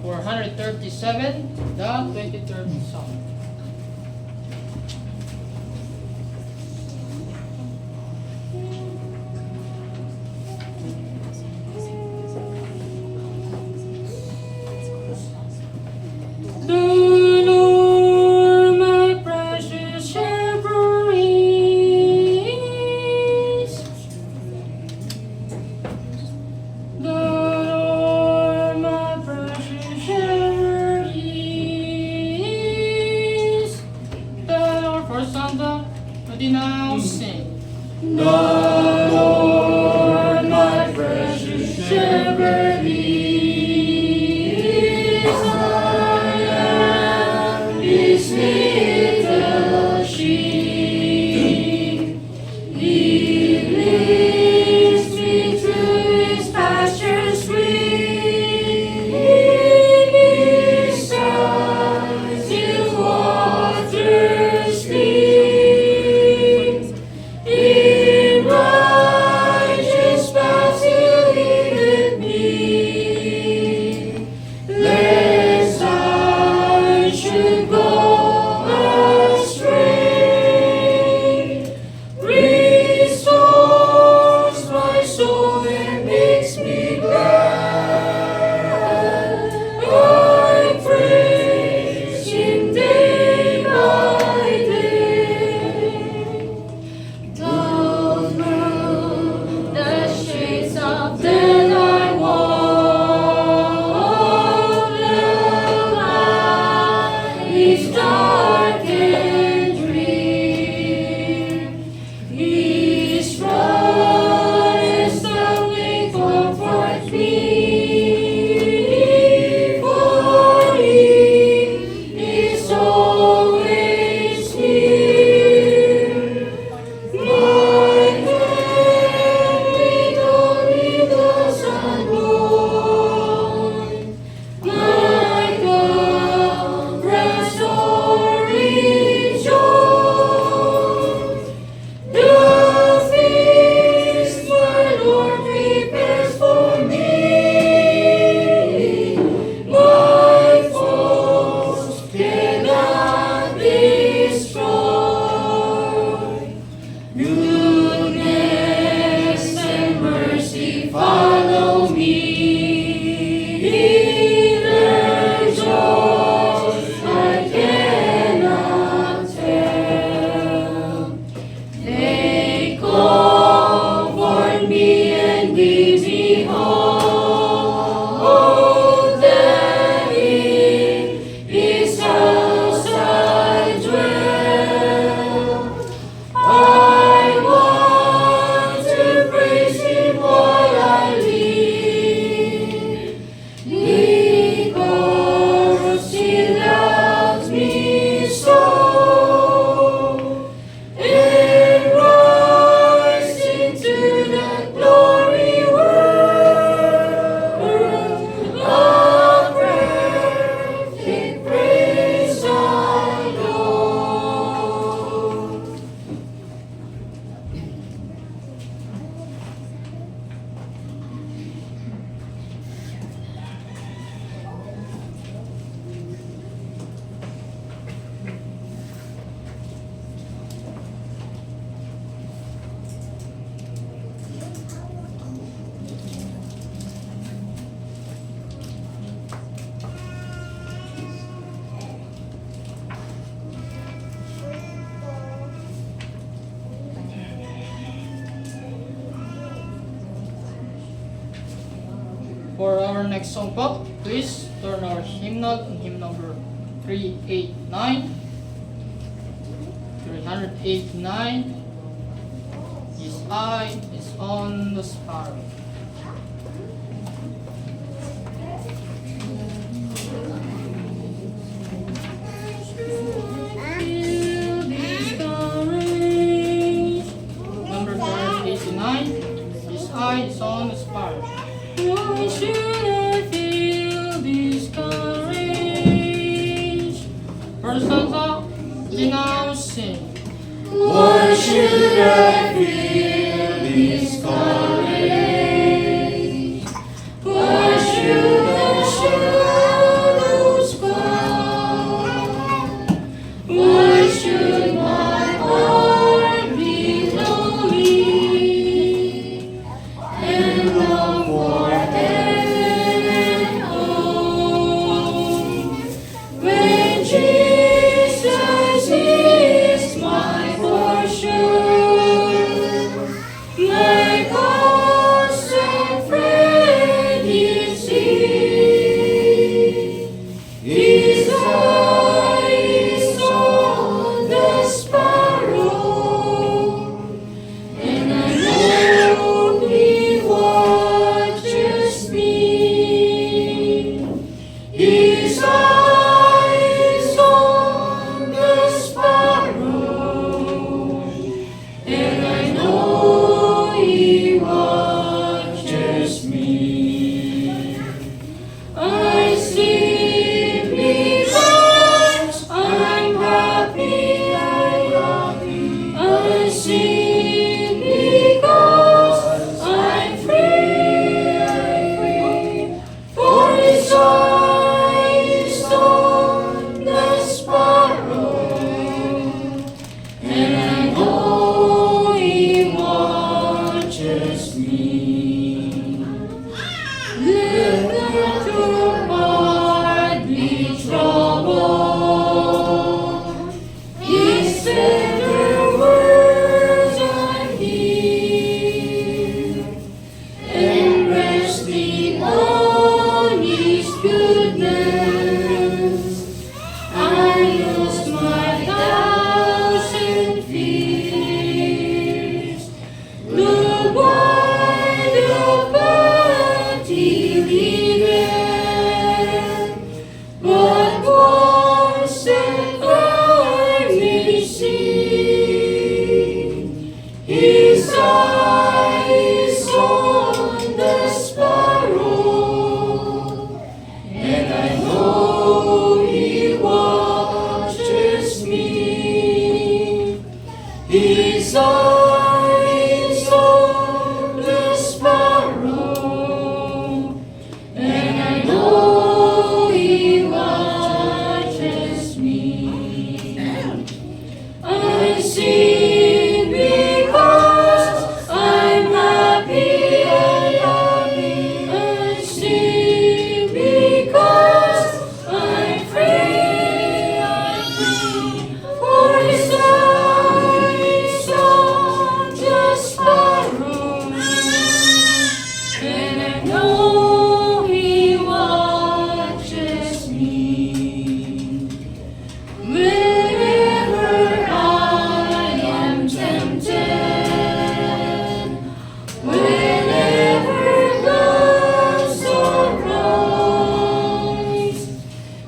437, the 23rd Psalm. For our next song po, please turn our hymnal on hymn number 389. 389. His eye is on the sparrow. Number 389. His eye is on the sparrow. Why should I feel discouraged? First song, now sing. Why should I feel discouraged? me. Let not your heart be troubled. His tender words I hear, and resting on His goodness, I lose my thousand fears. The wide path He leadeth, but once and I may see. His eyes on the sparrow, and I know He watches me. His eyes on the sparrow, and I know He watches me. I sing because I'm happy and happy. I sing because I'm free. For His eyes on the sparrow, and I know He watches me. Whenever I am tempted, whenever clouds arise,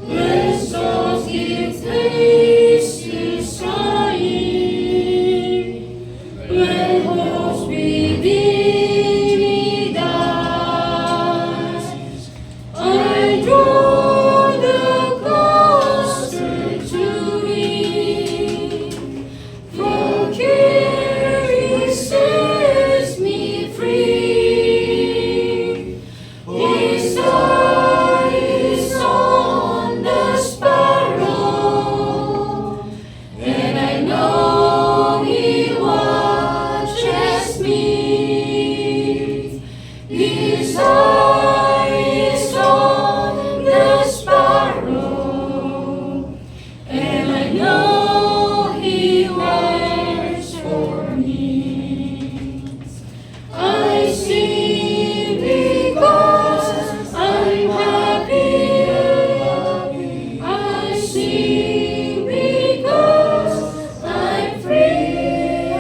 when souls give place to sighing, when hopes within me dies, I draw the closer to Him, for care He sets me free. His eyes on the sparrow, and I know He watches me. His eyes on the sparrow, and I know He waits for me. I sing because I'm happy. I sing because I'm free.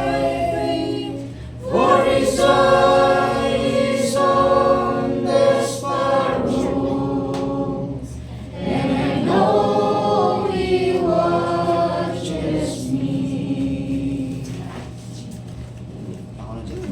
For His eyes on the sparrow, and I know He watches me. Ako na dyan.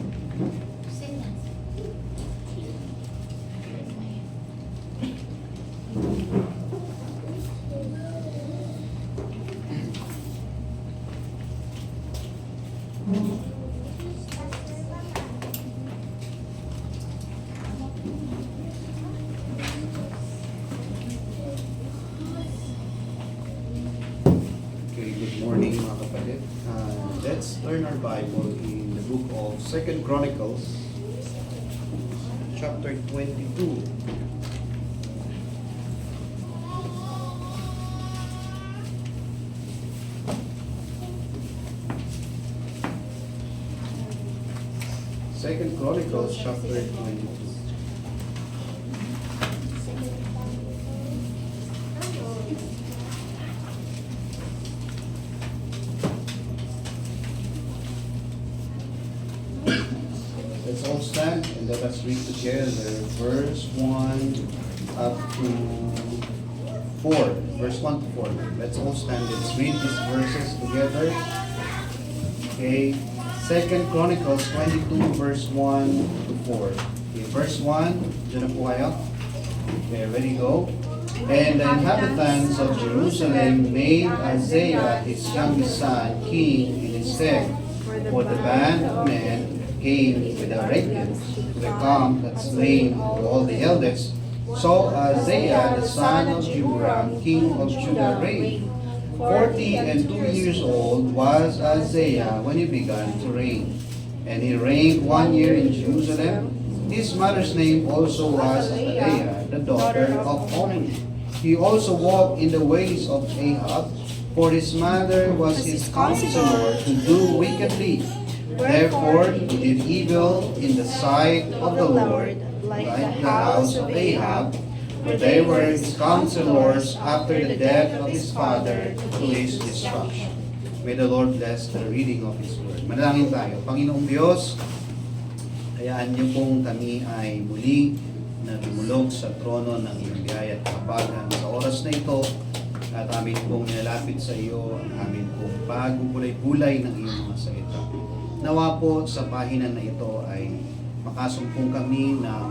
Okay, good morning mga kapatid. Let's learn our Bible in the book of 2 Chronicles, chapter 22. Second Chronicles, chapter 22. Let's all stand and let us read together verse 1 up to 4. Verse 1 to 4. Let's all stand. Let's read these verses together. Okay. 2 Chronicles 22 verse 1 to 4. Okay, verse 1. Diyan na po kayo. Okay, ready, go. And the inhabitants of Jerusalem made Isaiah his youngest son king in his stead. For the band of men came with a record to the camp that slain all the elders. So Isaiah the son of Joram king of Judah reigned. 40 and 2 years old was Isaiah when he began to reign. and he reigned 1 year in Jerusalem. His mother's name also was Athaliah, the daughter of Omri. He also walked in the ways of Ahab, for his mother was his counselor to do wickedly. Therefore he did evil in the sight of the Lord, like the house of Ahab, for they were his counselors after the death of his father to his destruction. May the Lord bless the reading of His Word. Manalangin tayo. Panginoong Diyos, hayaan niyo pong kami ay muli na dumulog sa trono ng iyong biyaya at kapagan sa oras na ito, at amin pong nilalapit sa iyo ang amin pong pagbubulay-bulay ng iyong mga salita. Nawa po sa pahinan na ito ay makasumpong kami ng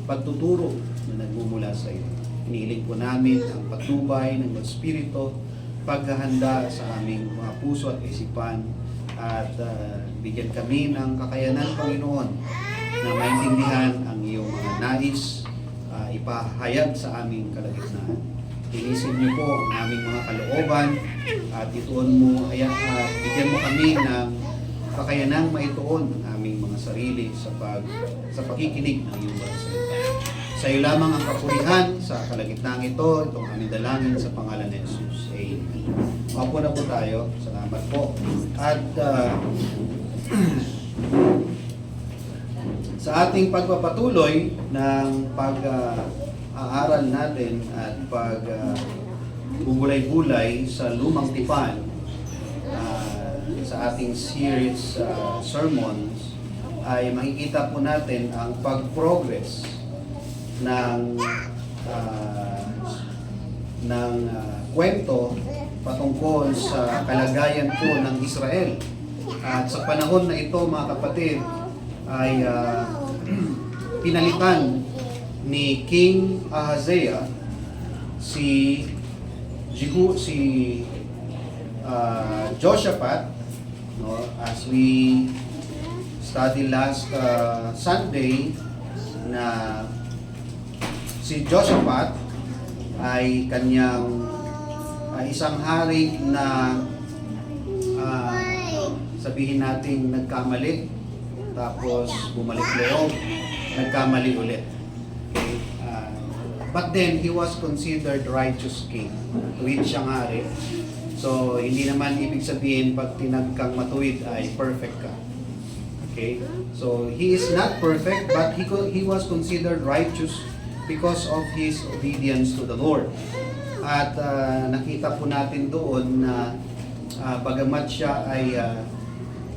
pagtuturo na nagmumula sa iyo. Inihiling po namin ang patnubay ng Espiritu, paghahanda sa aming mga puso at isipan, at bigyan kami ng kakayanan, Panginoon, na maintindihan ang iyong mga nais, ipahayag sa aming kalagitnaan. Tinisin niyo po ang aming mga kalooban at ituon mo, bigyan mo kami ng kakayanang maituon ang aming mga sarili sa pakikinig ng iyong mga salita. Sa iyo lamang ang kapurihan sa kalagitnaan ito, itong aming dalangin sa pangalan ni Jesus. Amen. Mapo na po tayo. Salamat po. At sa ating pagpapatuloy ng pag-aaral natin at pag-bubulay-bulay sa Lumang Tipan, sa ating series sermons, ay makikita po natin ang pag-progress ng kwento patungkol sa kalagayan po ng Israel. At sa panahon na ito, mga kapatid, ay pinalitan ni King Ahaziah si Jehoshaphat, no? As we study last Sunday, na si Jehoshaphat ay kanyang isang hari na sabihin natin nagkamali, tapos bumalik loob, nagkamali ulit. Okay? But then he was considered righteous king, tuwid siyang hari. So hindi naman ibig sabihin pag tinagkang matuwid ay perfect ka. Okay? So he is not perfect, but he was considered righteous because of his obedience to the Lord. At nakita po natin doon na bagamat siya ay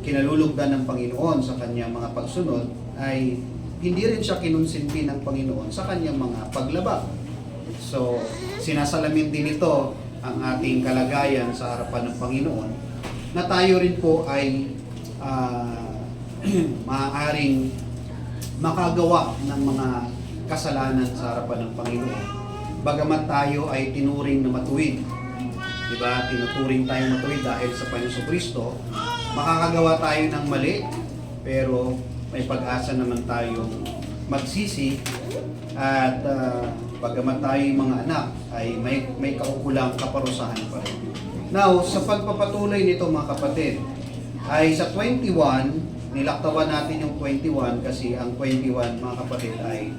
kinalulugdan ng Panginoon sa kanyang mga pagsunod, ay hindi rin siya kinonsinti ng Panginoon sa kanyang mga paglabag. So sinasalamin din ito ang ating kalagayan sa harapan ng Panginoon, na tayo rin po ay maaaring makagawa ng mga kasalanan sa harapan ng Panginoon. Bagamat tayo ay tinuring na matuwid, diba? Tinuturing tayo matuwid dahil sa Panginoon Kristo, makakagawa tayo ng mali, pero may pag-asa naman tayong magsisi, at bagamat tayo mga anak, ay may kaukulang kaparusahan pa rin. Now, sa pagpapatuloy nito, mga kapatid, ay sa 21, nilaktawan natin yung 21 kasi ang 21, mga kapatid, ay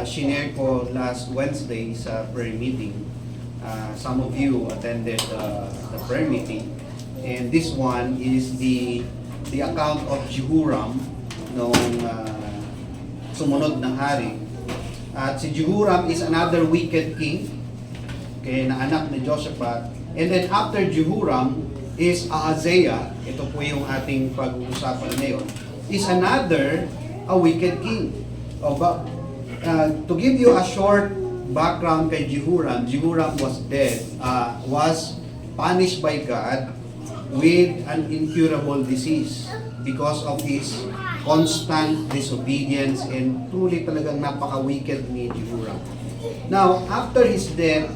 shinare ko last Wednesday sa prayer meeting. Some of you attended the prayer meeting, and this one is the account of Jehoram noong sumunod na hari. At si Jehoram is another wicked king, okay, na anak ni Jehoshaphat. And then after Jehoram is Ahaziah, ito po yung ating pag-uusapan ngayon, is another a wicked king. To give you a short background kay Jehoram, Jehoram was punished by God with an incurable disease because of his constant disobedience, and truly talagang napaka-wicked ni Jehoram. Now, after his death,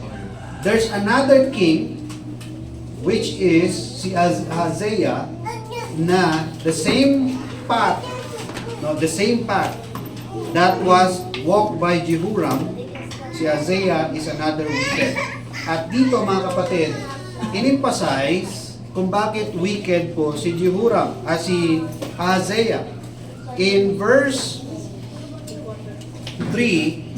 there's another king, which is si Ahaziah, na the same path that was walked by Jehoram, si Ahaziah is another wicked. At dito, mga kapatid, in-emphasize kung bakit wicked po si Jehoram, si Ahaziah. In verse 3,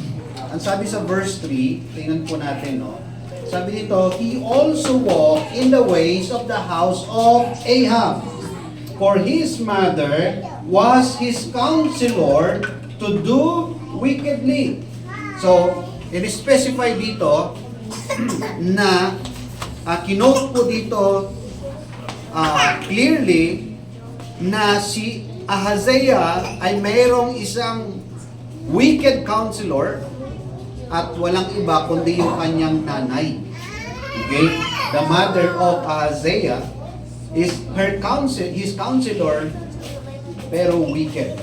ang sabi sa verse 3, tingnan po natin, no? Sabi dito, he also walked in the ways of the house of Ahab, for his mother was his counselor to do wickedly. So, in-specify dito na kinote po dito clearly na si Ahaziah ay mayroong isang wicked counselor at walang iba kundi yung kanyang nanay. Okay? The mother of Ahaziah is his counselor pero wicked.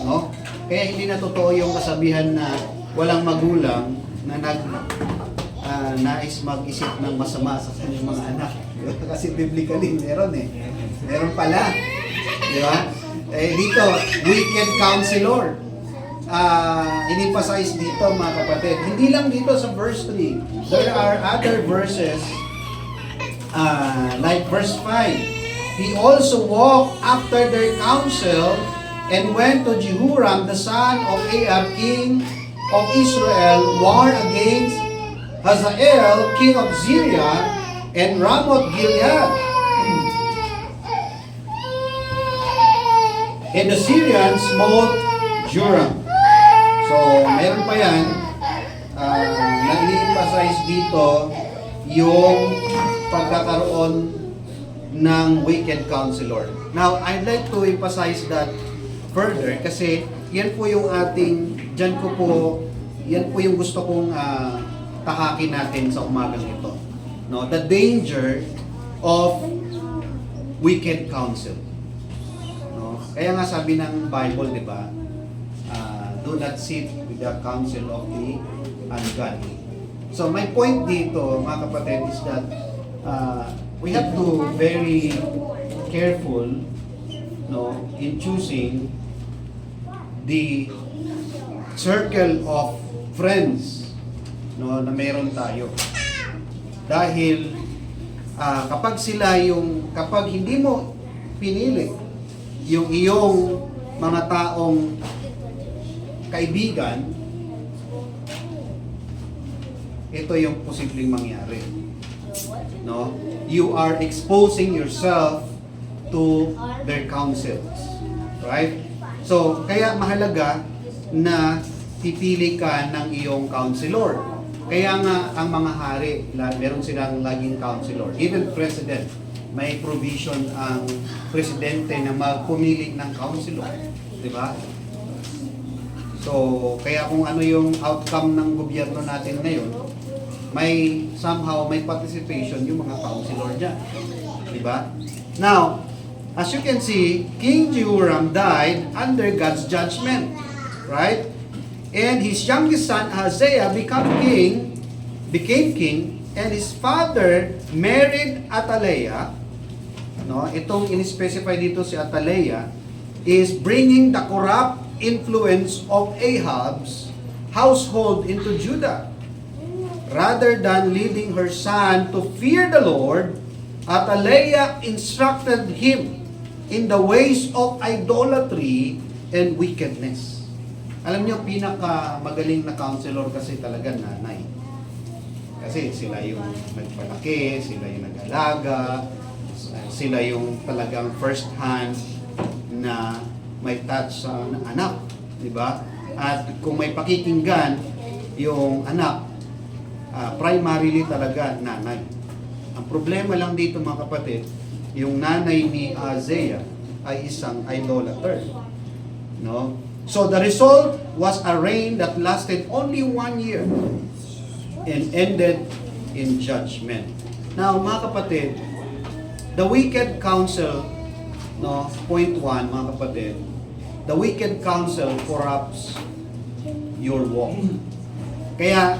No? Kaya hindi na totoo yung kasabihan na walang magulang na nais mag-isip ng masama sa kanyang mga anak. Kasi biblically meron eh. Meron pala. Di ba? Dito, wicked counselor. In-emphasize dito mga kapatid. Hindi lang dito sa verse 3. There are other verses like verse 5. He also walked after their counsel and went to Jehoram the son of Ahab, king of Israel, war against Hazael, king of Syria, and Ramoth Gilead. And the Syrians smote Joram. So, meron pa yan, na-emphasize dito yung pagkakaroon ng wicked counselor. Now, I'd like to emphasize that further kasi yan po yung yan po yung gusto kong tahakin natin sa umagang ito. No, the danger of wicked counsel. No, kaya nga sabi ng Bible, di ba? Do not sit with the counsel of the ungodly. So my point dito, mga kapatid, is that we have to very careful, no, in choosing the circle of friends, no, na meron tayo. Dahil kapag hindi mo pinili yung iyong mga taong kaibigan, ito yung posibleng mangyari. No? You are exposing yourself to their counsels. Right? So, kaya mahalaga na pipili ka ng iyong counselor. Kaya nga ang mga hari, meron silang laging counselor. Even president, may provision ang presidente na magpumili ng counselor. Di ba? So, kaya kung ano yung outcome ng gobyerno natin ngayon, may participation yung mga counselor dyan. Di ba? Now, as you can see, King Jehoram died under God's judgment. Right? And his youngest son Ahaziah became king, and his father married Athaliah. No, itong in-specify dito si Athaliah is bringing the corrupt influence of Ahab's household into Judah. Rather than leading her son to fear the Lord, Athaliah instructed him in the ways of idolatry and wickedness. Alam niyo, pinaka-magaling na counselor kasi talaga nanay. Kasi sila yung nagpalaki, sila yung nag-alaga, sila yung talagang first hand na may touch sa anak, di ba? At kung may pakikinggan yung anak, primarily talaga nanay. Ang problema lang dito mga kapatid, yung nanay ni Ahaziah ay isang idolater. No? So the result was a reign that lasted only 1 year and ended in judgment. Now mga kapatid, the wicked counsel, no, point 1 mga kapatid, the wicked counsel corrupts your walk. Kaya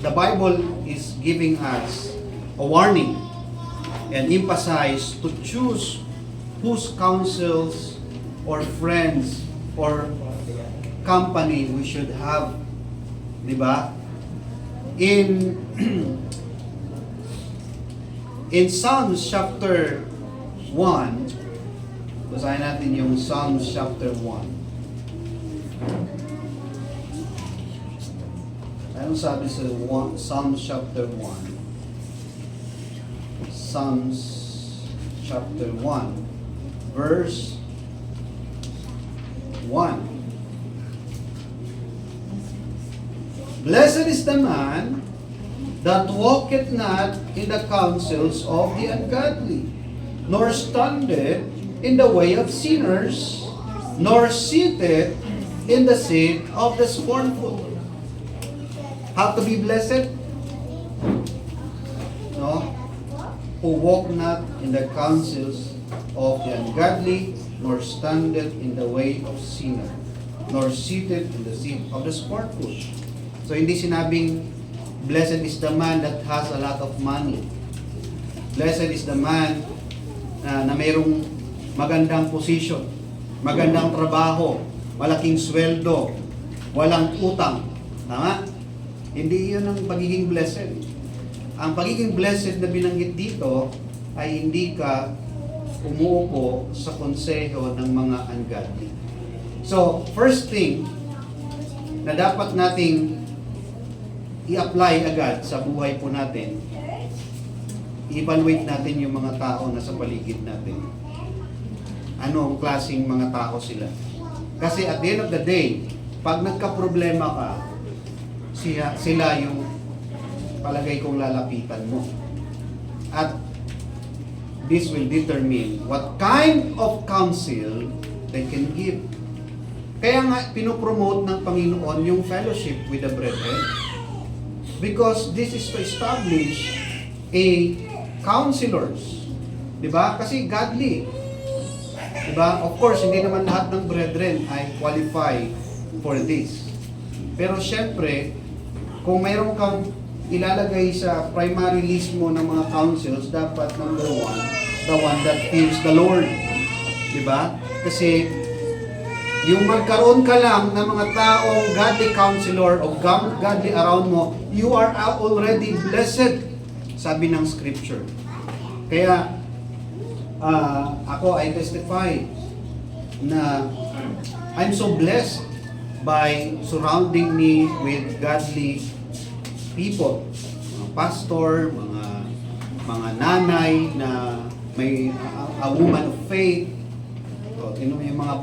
the Bible is giving us a warning and emphasize to choose whose counsels or friends or company we should have. Di ba? In Psalms chapter 1, Basahin natin yung Psalms chapter 1. Anong sabi sa Psalms chapter 1? Psalms chapter 1, verse 1. Blessed is the man that walketh not in the counsels of the ungodly, nor standeth in the way of sinners, nor sitteth in the seat of the scornful. How to be blessed? No? Who walk not in the counsels of the ungodly, nor standeth in the way of sinner, nor seated in the seat of the scornful. So hindi sinabing, blessed is the man that has a lot of money. Blessed is the man na mayroong magandang position, magandang trabaho, malaking sweldo, walang utang. Tama? Hindi yun ang pagiging blessed. Ang pagiging blessed na binanggit dito ay hindi ka umuupo sa konseho ng mga ungodly. So, first thing na dapat nating i-apply agad sa buhay po natin, i-evaluate natin yung mga tao na sa paligid natin. Ano ang klaseng mga tao sila? Kasi at the end of the day, pag nagka-problema ka, sila yung palagay kong lalapitan mo. At this will determine what kind of counsel they can give. Kaya nga, pinopromote ng Panginoon yung fellowship with the brethren. Because this is to establish a counselors. Diba? Kasi godly. Diba? Of course, hindi naman lahat ng brethren ay qualify for this. Pero syempre, kung mayroon kang ilalagay sa primary list mo ng mga counsels, dapat number one, the one that fears the Lord. Diba? Kasi yung magkaroon ka lang ng mga taong godly counselor o godly around mo, you are already blessed, sabi ng scripture. Kaya, ako I testify na I'm so blessed by surrounding me with godly people. Mga pastor, mga nanay na may a woman of faith. So, yung mga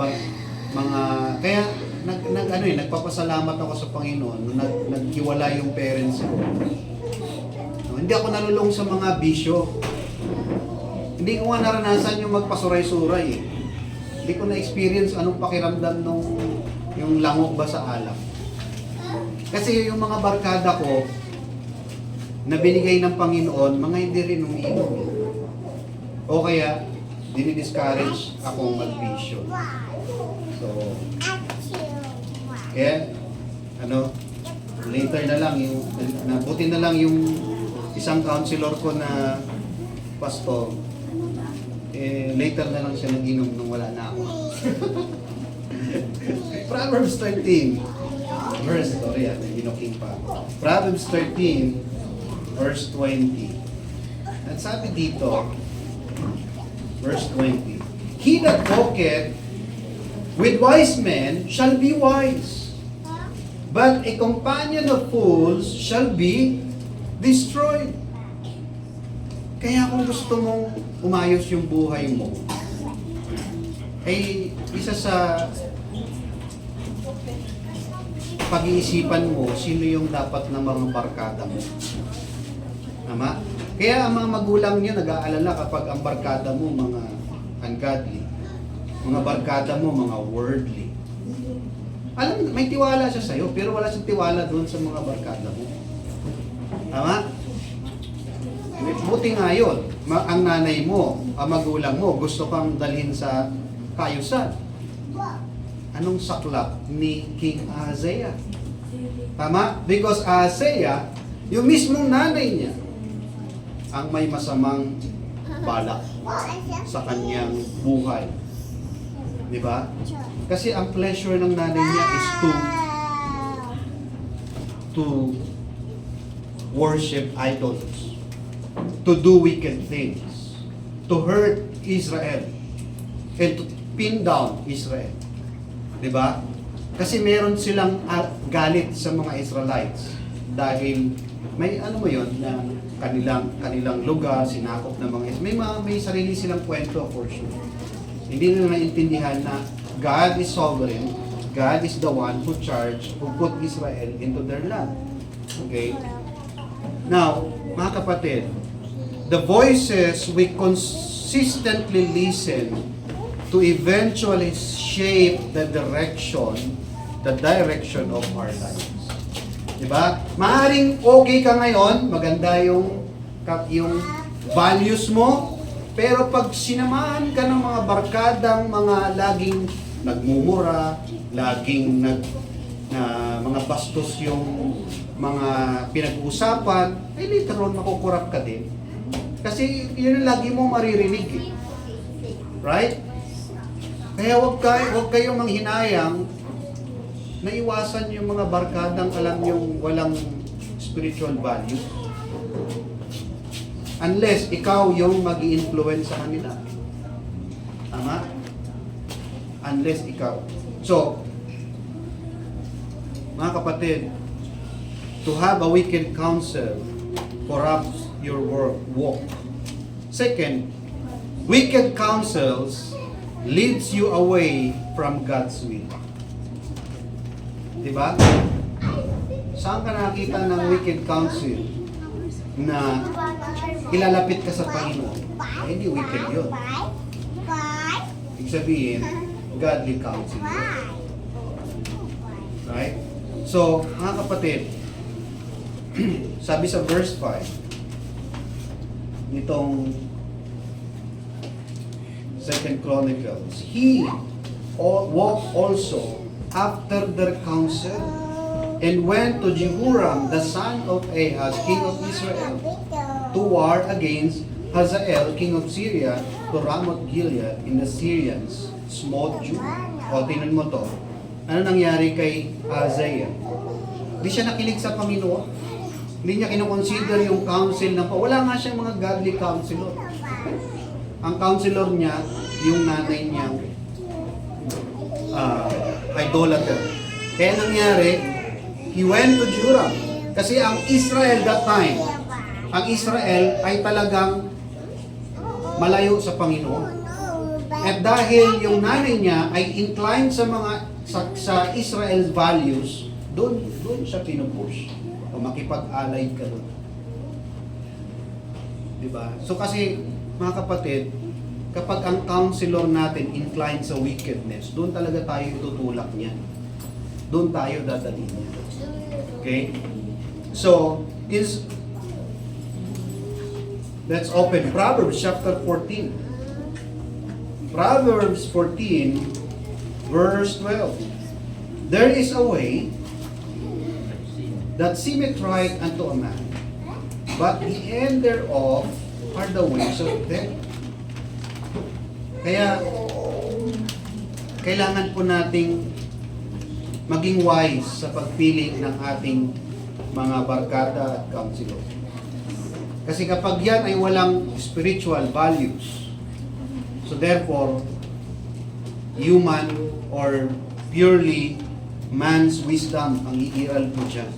kaya nagpapasalamat ako sa Panginoon nung naghiwala yung parents ko. No, hindi ako nalulong sa mga bisyo. Hindi ko nga naranasan yung magpasuray-suray eh. Hindi ko na-experience anong pakiramdam nung yung langok ba sa alak. Kasi yung mga barkada ko na binigay ng Panginoon, mga hindi rin umiinom. O kaya, dinidiscourage akong magbisyo. So, kaya, later na lang, buti na lang yung isang counselor ko na pastor, later na lang siya nag-inom nung wala na ako. Proverbs 13, Proverbs 13, verse 20. At sabi dito, verse 20, He that walketh with wise men shall be wise, but a companion of fools shall be destroyed. Kaya kung gusto mong umayos yung buhay mo, ay isa sa pag-iisipan mo, sino yung dapat na mga barkada mo. Tama? Kaya ang mga magulang niya nag-aalala kapag ang barkada mo mga ungodly. Mga barkada mo, mga worldly. Alam, may tiwala siya sa'yo, pero wala siyang tiwala doon sa mga barkada mo. Tama? Buti nga yun. Ang nanay mo, ang magulang mo, gusto kang dalhin sa kayusan. Anong saklap ni King Ahaziah? Tama? Because Ahaziah, yung mismong nanay niya, ang may masamang balak sa kanyang buhay. Di ba? Kasi ang pleasure ng nanay niya is to worship idols, to do wicked things, to hurt Israel, and pin down Israel. 'Di ba? Kasi meron silang galit sa mga Israelites dahil may ano mo 'yon na kanilang lugar sinakop ng mga may sarili silang kwento for sure. Hindi nila naintindihan na God is sovereign. God is the one who put Israel into their land. Okay? Now, mga kapatid, the voices we consistently listen to eventually shape the direction of our lives. Diba? Maaring okay ka ngayon, maganda yung values mo, pero pag sinamahan ka ng mga barkadang mga laging nagmumura, laging mga bastos yung mga pinag-uusapan, ay later on makukurap ka din. Kasi yun ang lagi mo maririnig eh. Right? Kaya huwag kayong manghinayang na iwasan yung mga barkadang alam yung walang spiritual value. Unless ikaw yung mag-i-influence sa kanila. Tama? Unless ikaw. So, mga kapatid, to have a wicked counsel corrupts your walk. Second, wicked counsels leads you away from God's will. Diba? Saan ka nakita ng wicked counsel na ilalapit ka sa Panginoon? Hindi wicked yun. Ibig sabihin, godly counsel yun. Right? So, mga kapatid, sabi sa verse 5, nitong 2 Chronicles, he walked also after their counsel and went to Jehoram, the son of Ahaz, king of Israel, to war against Hazael, king of Syria, to Ramoth Gilead, and the Syrians smote Judah. O, tingnan mo to. Ano nangyari kay Hazael? Hindi siya nakinig sa Panginoon. Hindi niya kinoconsider yung counsel ng wala nga siyang mga godly counselor. Ang counselor niya, yung nanay niyang idolater. Kaya nangyari, he went to Jehoram. Kasi ang Israel that time, ang Israel ay talagang malayo sa Panginoon. At dahil yung nanay niya ay inclined sa sa Israel's values, doon siya pinupush. O makipag-alay ka doon. Diba? So kasi, mga kapatid, kapag ang counselor natin inclined sa wickedness, doon talaga tayo itutulak niya. Doon tayo dadalhin niya. Okay? So, let's open Proverbs chapter 14. Proverbs 14, verse 12. There is a way that seemeth right unto a man, but the end thereof are the ways of death. Kaya, kailangan po nating maging wise sa pagpili ng ating mga barkada at counselor. Kasi kapag yan ay walang spiritual values, so therefore, human or purely man's wisdom ang iiral po dyan.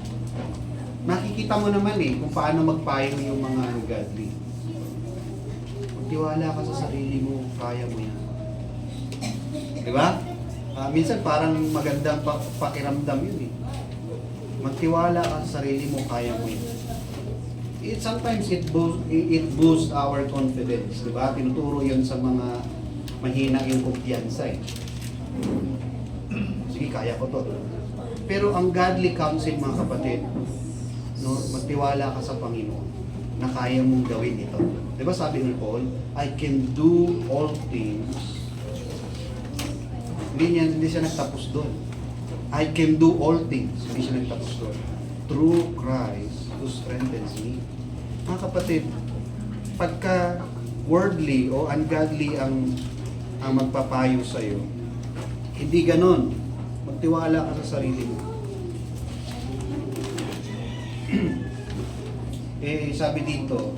Makikita mo naman kung paano magpayo yung mga ungodly. Magtiwala ka sa sarili mo, kaya mo yan. Diba? Minsan parang magandang pakiramdam yun Magtiwala ka sa sarili mo, kaya mo yan. Sometimes it boosts our confidence, di ba? Tinuturo yun sa mga mahina yung kumpiyansa Sige, kaya ko to. Pero ang godly counsel, mga kapatid, no, magtiwala ka sa Panginoon na kaya mong gawin ito. Di ba sabi ni Paul, I can do all things. Hindi siya nagtapos doon. I can do all things. Hindi siya nagtapos doon. Through Christ who strengthens me. Mga kapatid, pagka worldly o ungodly ang magpapayo sa iyo, hindi ganon. Magtiwala ka sa sarili mo. sabi dito,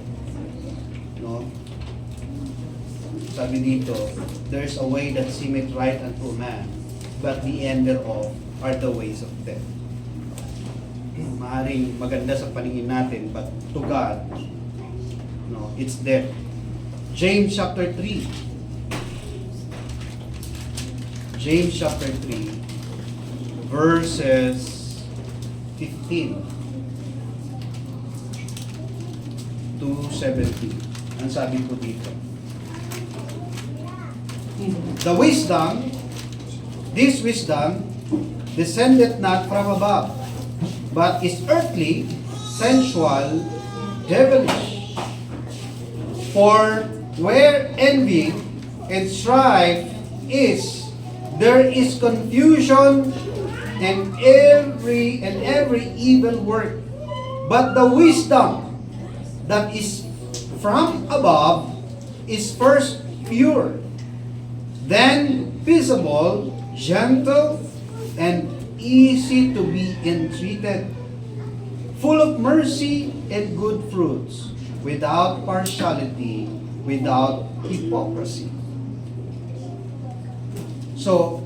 no? sabi dito, there's a way that seemeth right unto man, but the end thereof are the ways of death. Maaring maganda sa paningin natin, but to God, no, it's death. James chapter 3. James chapter 3, verses 15 to 17. Ang sabi ko dito. The wisdom, this wisdom, descendeth not from above, but is earthly, sensual, devilish. For where envy and strife is, there is confusion and every evil work. But the wisdom that is from above is first pure, then peaceable, gentle, and easy to be entreated, full of mercy and good fruits, without partiality, without hypocrisy. So,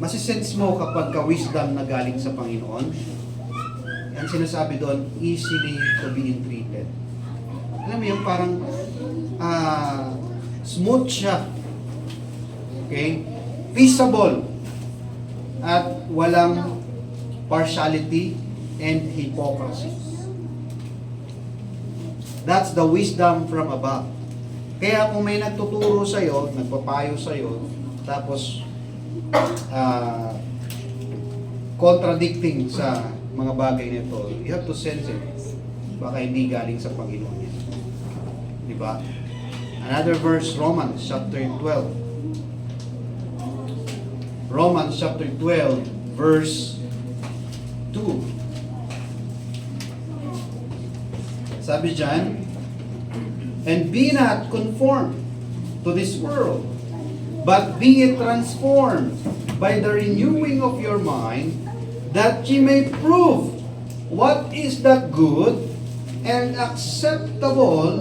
masisense mo kapag ka-wisdom na galing sa Panginoon, ang sinasabi doon, easily to be entreated. Alam mo yung parang smooth siya. Okay? Peaceable. At walang partiality and hypocrisy. That's the wisdom from above. Kaya kung may nagtuturo sa'yo, nagpapayo sa'yo, tapos contradicting sa mga bagay nito, you have to sense it. Baka hindi galing sa Panginoon yan. Diba? Another verse, Romans chapter 12. Romans chapter 12, verse 2. Sabi dyan, and be not conformed to this world, but be ye transformed by the renewing of your mind, that ye may prove what is that good and acceptable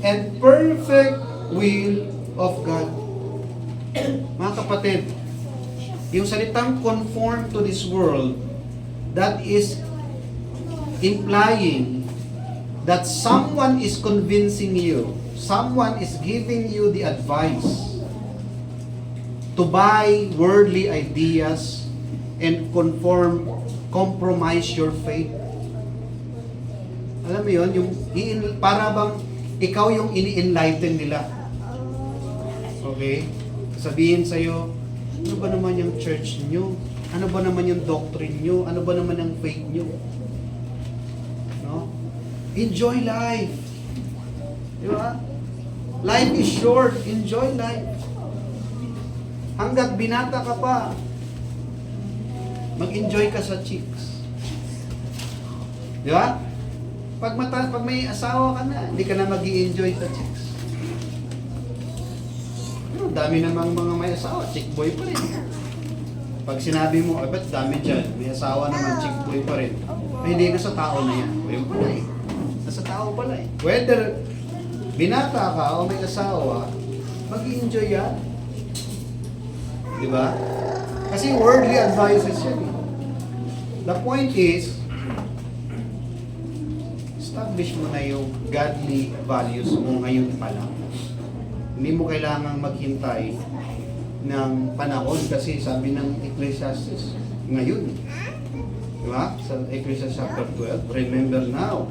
and perfect will of God. Mga kapatid, yung salitang conform to this world, that is implying that someone is convincing you, someone is giving you the advice to buy worldly ideas and compromise your faith. Alam mo yun, yung para bang ikaw yung ini-enlighten nila. Okay? Sabihin sa'yo, ano ba naman yung church nyo? Ano ba naman yung doctrine nyo? Ano ba naman yung faith nyo? No? Enjoy life. Di ba? Life is short. Enjoy life. Hanggat binata ka pa, mag-enjoy ka sa chicks. Di ba? Pag may asawa ka na, hindi ka na mag-i-enjoy sa chicks. Pero dami namang mga may asawa, chick boy pa rin. Pag sinabi mo, ba't dami dyan? May asawa naman, chick boy pa rin. Ay, hindi, nasa tao na yan. O yun pala eh. Nasa tao pala eh. Whether binata ka o may asawa, mag-i-enjoy yan. Di ba? Kasi worldly advices yan eh. The point is, establish mo na yung godly values mo ngayon pa lang. Hindi mo kailangang maghintay ng panahon kasi sabi ng Ecclesiastes, ngayon. Diba? Sa Ecclesiastes chapter 12, remember now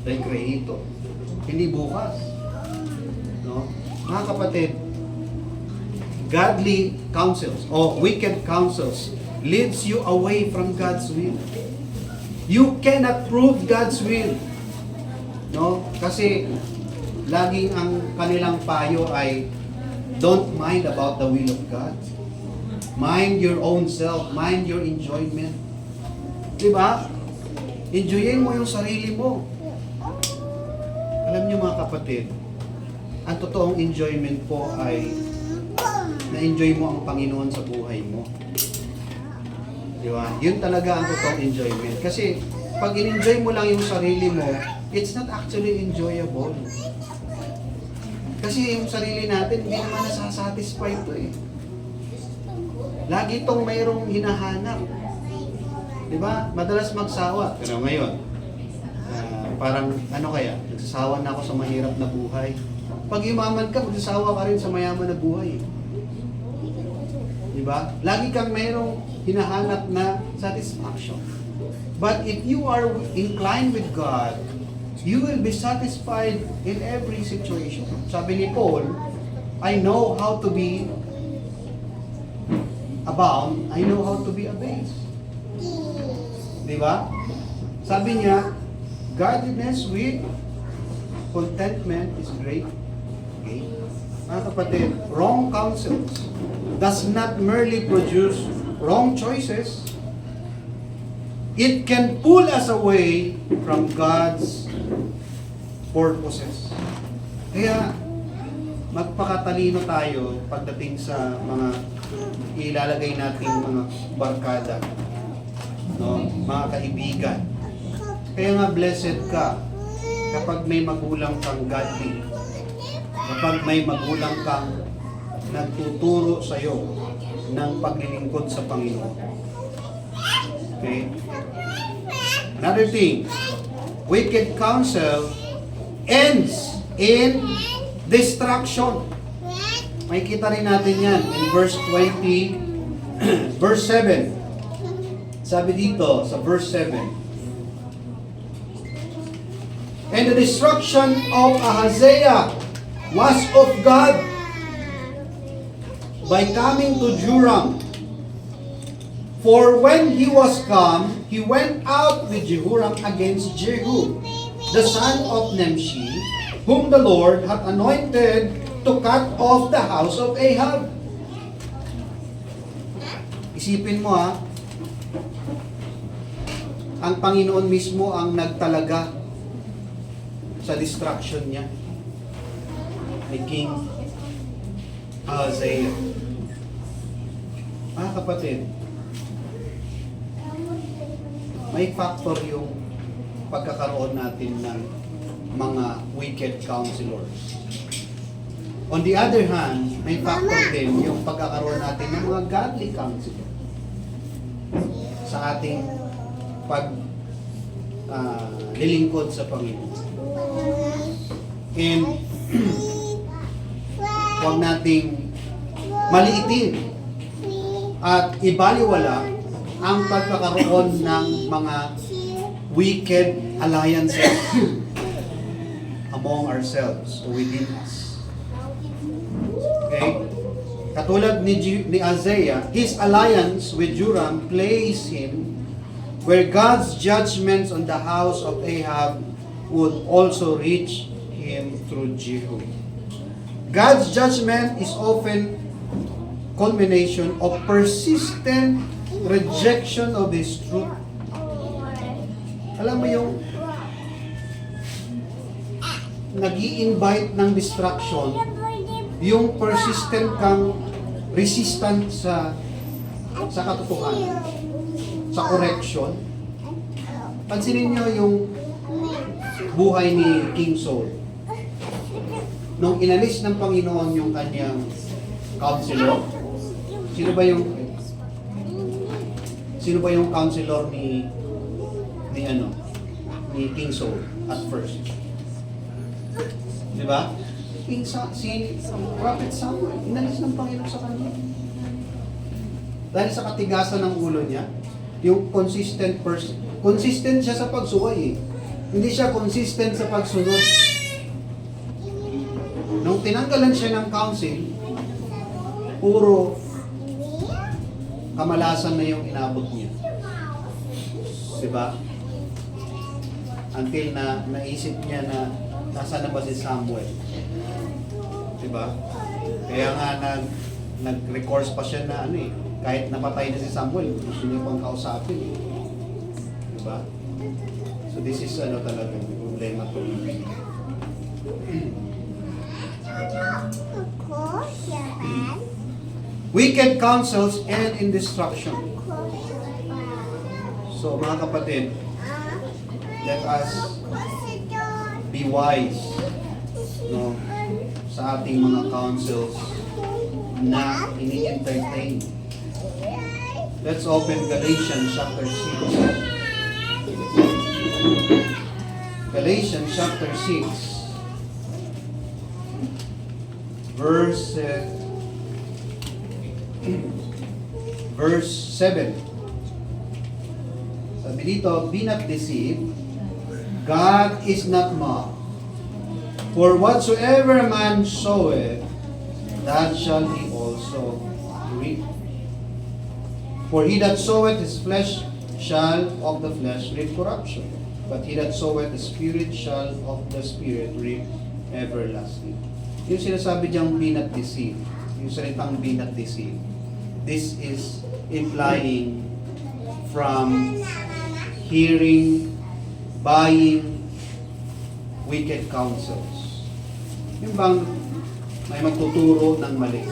thy Creator. Hindi bukas. No? Mga kapatid, godly counsels o wicked counsels leads you away from God's will. You cannot prove God's will. No? Kasi laging ang kanilang payo ay don't mind about the will of God. Mind your own self. Mind your enjoyment. Diba? Enjoyin mo yung sarili mo. Alam niyo mga kapatid, ang totoong enjoyment po ay na-enjoy mo ang Panginoon sa buhay mo. Diba? Yun talaga ang totoong enjoyment. Kasi pag in-enjoy mo lang yung sarili mo, it's not actually enjoyable. Kasi yung sarili natin, hindi naman nasasatisfy ito eh. Lagi itong mayroong hinahanap. Di ba? Madalas magsawa. Pero ngayon, parang ano kaya, nagsasawa na ako sa mahirap na buhay. Pag yumaman ka, magsasawa ka rin sa mayaman na buhay. Di ba? Lagi kang mayroong hinahanap na satisfaction. But if you are inclined with God, you will be satisfied in every situation. Sabi ni Paul, I know how to be abound, I know how to be abased. Di ba? Sabi niya, godliness with contentment is great. Okay? Mga kapatid, wrong counsels does not merely produce wrong choices, it can pull us away from God's purposes. Kaya, magpakatalino tayo pagdating sa mga ilalagay nating mga barkada, no? Mga kaibigan. Kaya nga blessed ka kapag may magulang kang godly, kapag may magulang kang nagtuturo sa iyo ng paglilingkod sa Panginoon. Okay? Another thing, wicked counsel ends in destruction. May kita rin natin yan in verse 20, verse 7. Sabi dito sa verse 7, and the destruction of Ahaziah was of God by coming to Joram. For when he was come, he went out with Jehoram against Jehu, the son of Nimshi, whom the Lord hath anointed to cut off the house of Ahab. Isipin mo ha, ang Panginoon mismo ang nagtalaga sa destruction niya ni King Ahaziah. Mga kapatid, may factor yung pagkakaroon natin ng mga wicked counselors. On the other hand, may factor din yung pagkakaroon natin ng mga godly counselors sa ating lilingkod sa Panginoon. And huwag nating maliitin at ibaliwala ang pagkakaroon ng mga wicked alliances among ourselves or within us. Okay? Katulad ni Ahaziah, his alliance with Joram placed him where God's judgments on the house of Ahab would also reach him through Jehu. God's judgment is often culmination of persistent rejection of His truth. Alam mo yung nag-i-invite ng distraction, yung persistent kang resistant sa katotohanan, sa correction. Pansinin nyo yung buhay ni King Saul. Nung inalis ng Panginoon yung kanyang counselor, sino ba yung counselor ni King Saul at first? Di ba? Si Prophet Samuel, inalis ng Panginoon sa kanya. Dahil sa katigasan ng ulo niya, yung consistent siya sa pagsuway eh. Hindi siya consistent sa pagsunod. Nung tinanggalan siya ng council, puro kamalasan na yung inabot niya. Diba? Until na naisip niya na nasa na ba si Samuel. Diba? Kaya nga nag-recourse pa siya na kahit napatay na si Samuel, gusto niya pang kausapin. Diba? So this is talaga problema to. Wicked counsels end in destruction. So mga kapatid, let us be wise, no, sa ating mga councils na ini-entertain. Let's open Galatians chapter 6. Galatians chapter 6, verse 7. Sabi dito, be not deceived, God is not mocked. For whatsoever a man soweth, that shall he also reap. For he that soweth his flesh shall of the flesh reap corruption, but he that soweth the Spirit shall of the Spirit reap everlasting. Yung sinasabi diyang be not deceived, yung salitang be not deceived, this is implying from hearing, buying wicked counsels. Yung bang may magtuturo ng mali.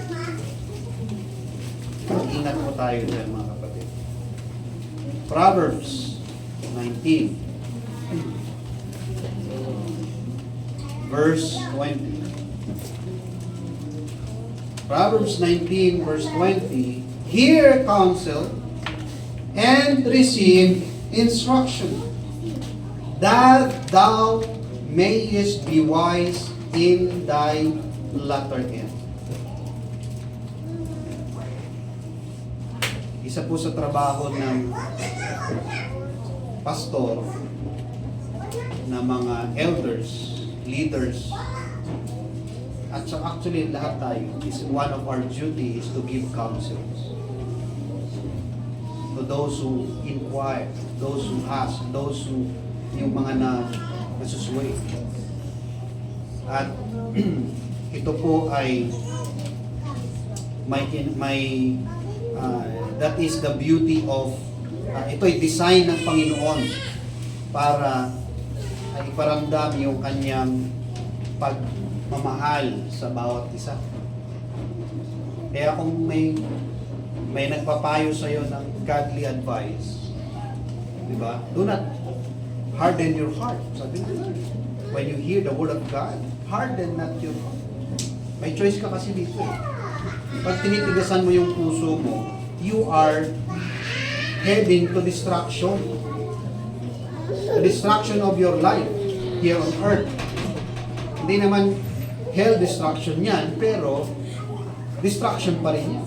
Ingat po tayo dyan mga kapatid. Proverbs 19 verse 20. Proverbs 19 verse 20, hear counsel and receive instruction, that thou mayest be wise in thy latter end. Isa po sa trabaho ng pastor, na mga elders, leaders, at so actually lahat tayo, is one of our duty is to give counsels to those who inquire, those who ask, those who yung mga nasusway. At ito po ay that is the beauty of ito ay design ng Panginoon para iparamdam yung kanyang pagmamahal sa bawat isa. Kaya kung may nagpapayo sa iyo ng godly advice, di ba? Do not harden your heart. Sabi nila, when you hear the word of God, harden not your heart. May choice ka kasi dito eh. Pag tinitigasan mo yung puso mo, you are heading to destruction. The destruction of your life here on earth. Hindi naman hell destruction yan, pero destruction pa rin yan.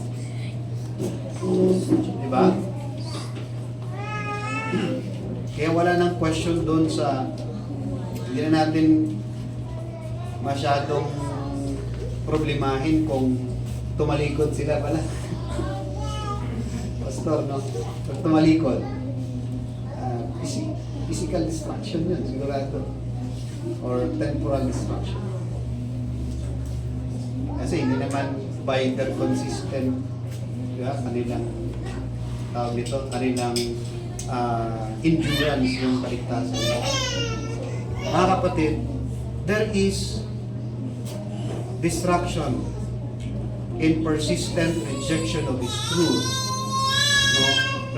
Diba? Kaya wala nang question doon sa hindi na natin masyadong problemahin kung tumalikod sila pala. Pastor, no? Pag tumalikod, physical destruction yun, sigurado. Or temporal destruction. Kasi hindi naman by their consistent, diba? Kanilang tawag dito, kanilang endurance yung kaligtasan. Mga kapatid, there is disruption in persistent rejection of His truth, no,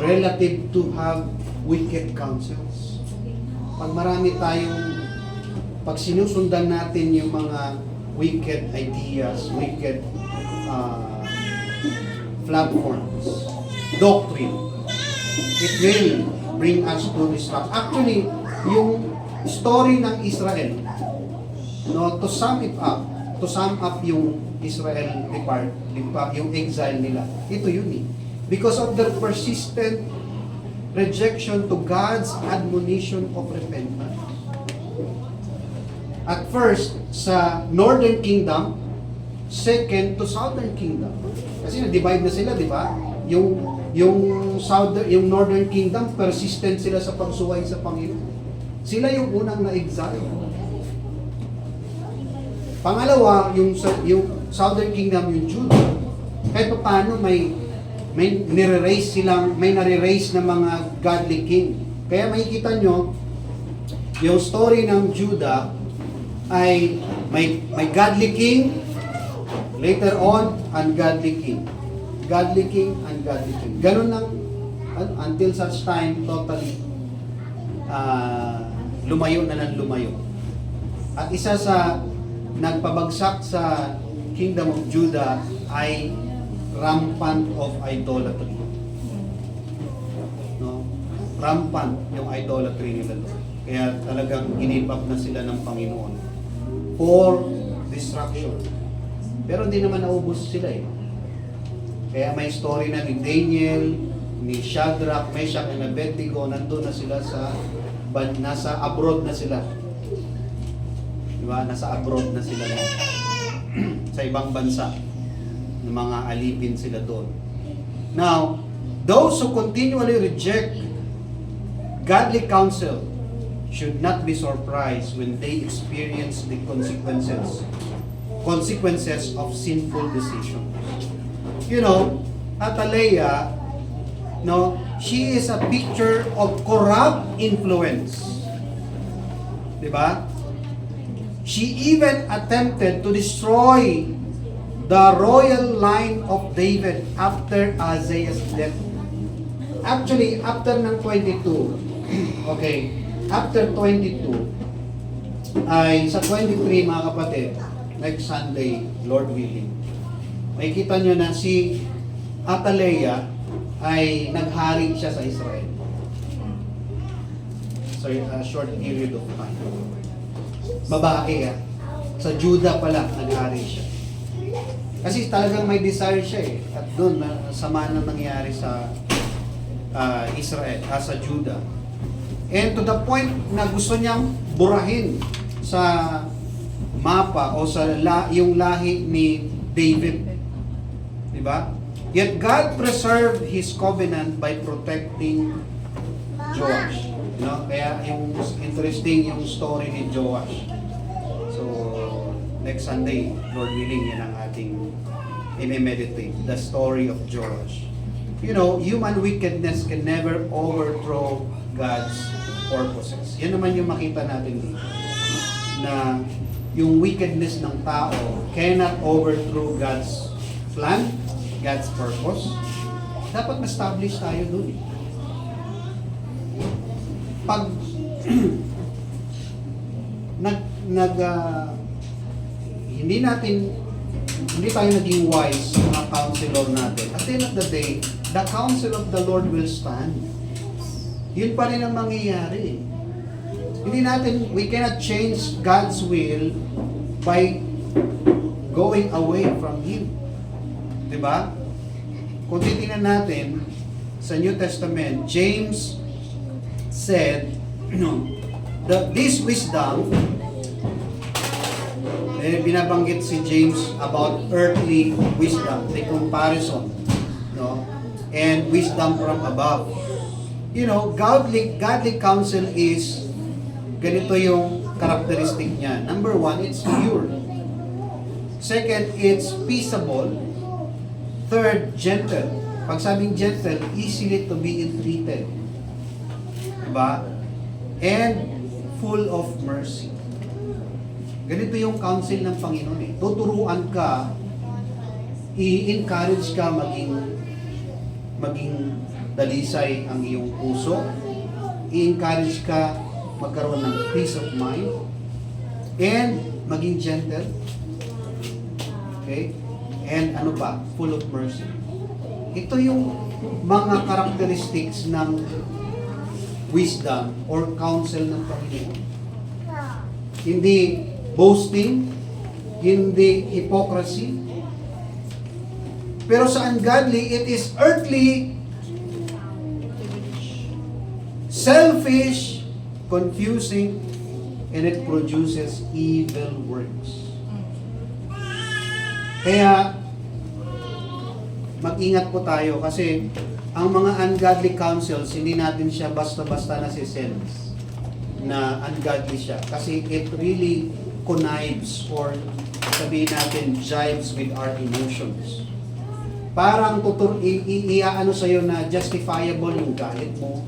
relative to have wicked counsels. Pag marami pag sinusundan natin yung mga wicked ideas, wicked platforms, doctrine, it will bring us to destruction. Actually, yung story ng Israel, no, to sum up yung Israel yung exile nila. Ito yun eh. Because of their persistent rejection to God's admonition of repentance. At first, sa Northern Kingdom, second to Southern Kingdom. Kasi na-divide na sila, di ba? Yung Northern Kingdom, persistent sila sa pagsuway sa Panginoon. Sila yung unang na-exile. Pangalawa, yung Southern Kingdom, yung Judah, kahit paano may nire-raise na mga godly king. Kaya makikita nyo, yung story ng Judah ay may godly king, later on, ungodly king. Godly king, ungodly king. Ganun lang, until such time, totally lumayo na lang lumayo. At isa sa nagpabagsak sa Kingdom of Judah ay rampant of idolatry. No? Rampant yung idolatry nila doon. Kaya talagang give up na sila ng Panginoon for destruction. Pero hindi naman naubos sila eh. Kaya may story na ni Daniel, ni Shadrach, Meshach, and Abednego, nandun na sila nasa abroad na sila. Diba? Nasa abroad na sila na. Sa ibang bansa. Ng mga alipin sila doon. Now, those who continually reject godly counsel should not be surprised when they experience the consequences of sinful decisions. You know, Atalaya, no, she is a picture of corrupt influence. Diba? She even attempted to destroy the royal line of David after Isaiah's death. Actually, after ng 22, okay, after 22, ay sa 23 mga kapatid, next Sunday, Lord willing, makikita nyo na si Atalaya ay naghari siya sa Israel. So, a short period of time. Babae sa Judah pala, naghari siya. Kasi talagang may desire siya eh. At doon, sama na nangyari sa Israel, sa Judah. And to the point na gusto niyang burahin sa mapa o sa yung lahi ni David. Diba? Yet God preserved His covenant by protecting Joash. You know? Kaya yung interesting yung story ni Joash. So, next Sunday, Lord willing, yan ang ating i-meditate. The story of Joash. You know, human wickedness can never overthrow God's purposes. Yan naman yung makita natin dito. Na yung wickedness ng tao cannot overthrow God's plan, God's purpose. Dapat ma-establish tayo dun. Pag hindi tayo naging wise sa mga counselor natin, at the end of the day, the counsel of the Lord will stand. Yun pa rin ang mangyayari. We cannot change God's will by going away from Him. Diba? Kung titingnan natin sa New Testament, James said, this wisdom, binabanggit si James about earthly wisdom, the comparison, no? And wisdom from above. You know, godly counsel is, ganito yung characteristic niya. Number one, it's pure. Second, it's peaceable. Third, gentle. Pag sabing gentle, easily to be entreated. Diba? And full of mercy. Ganito yung counsel ng Panginoon eh. Tuturuan ka, i-encourage ka maging dalisay ang iyong puso. I-encourage ka magkaroon ng peace of mind. And maging gentle. Okay? And ano pa? Full of mercy. Ito yung mga characteristics ng wisdom or counsel ng Panginoon. Hindi boasting, hindi hypocrisy. Pero sa ungodly, it is earthly, selfish, confusing, and it produces evil works. Kaya, mag-ingat po tayo kasi ang mga ungodly counsels, hindi natin siya basta-basta nasisense na ungodly siya. Kasi it really connives or sabihin natin jives with our emotions. Parang iaano sa'yo na justifiable yung galit mo.